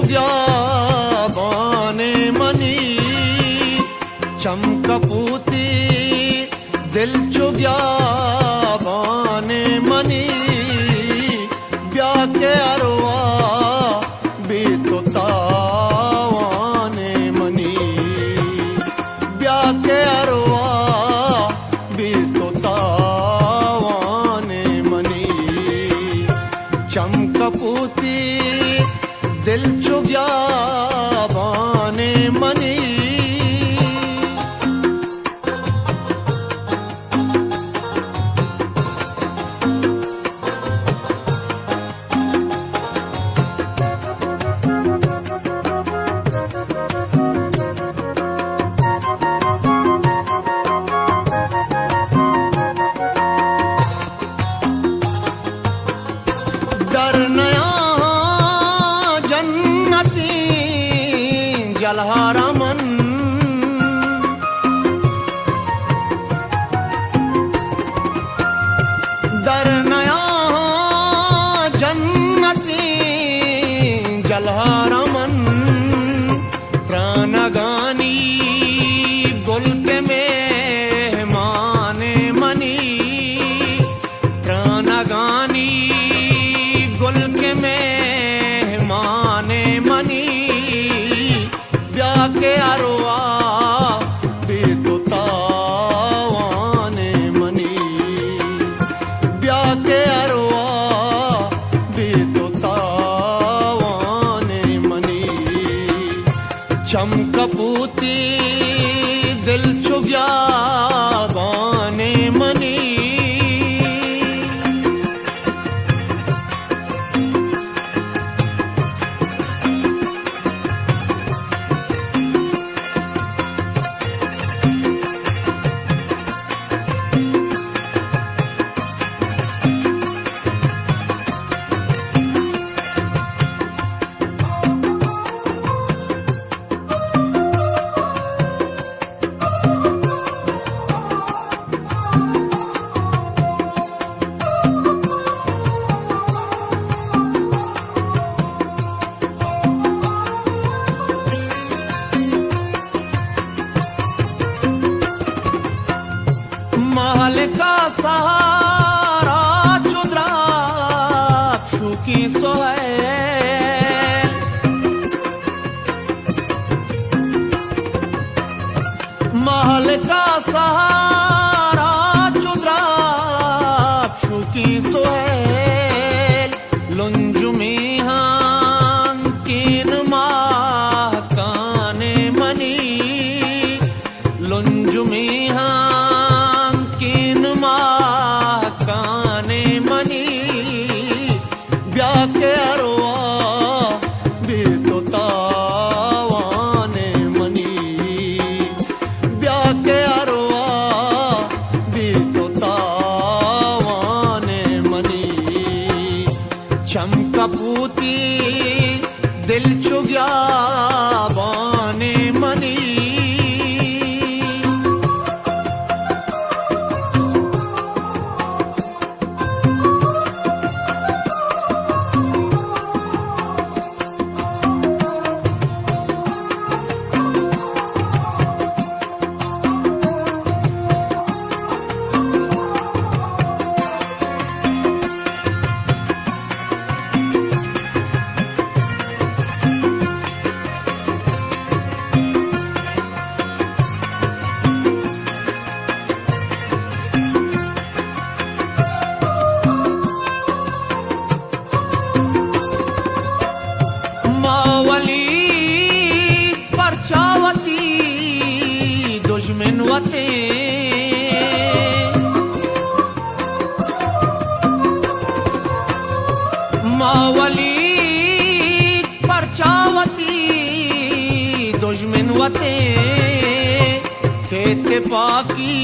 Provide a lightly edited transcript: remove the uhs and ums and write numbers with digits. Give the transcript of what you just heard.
ब्याबाने money चमकपूती दिल चो ब्याबाने money ब्या के अरवा भी तो तावाने मनी ब्या के अरवा भी तो तावाने मनी चमकपूती दिल चो ब्याबाने मनी जलहारमन दर नया जन्नती जलहारमन प्राणगानी गुल के मेहमाने मनी प्राणगानी गुल के मेहमाने मनी के अरवा भी तो तावाने मनी ब्या के अरवा भी तो तावाने मनी चमकपूती दिल चो ब्याबाने मनी महल का सहारा चुद्रा छुकी सोहैल महल का सहारा चुद्रा छुकी सोहैल लुंजुमी हांकिन महकाने मनी लुंजुमी काने मनी ब्या के अरवा भी तो तावाने मनी ब्या के अरवा भी तो तावाने मनी चमकपूती दिल चो ब्याबाने मनी परचावती दुश्मन वते मावली परचावती दुश्मन वते खेत पाकी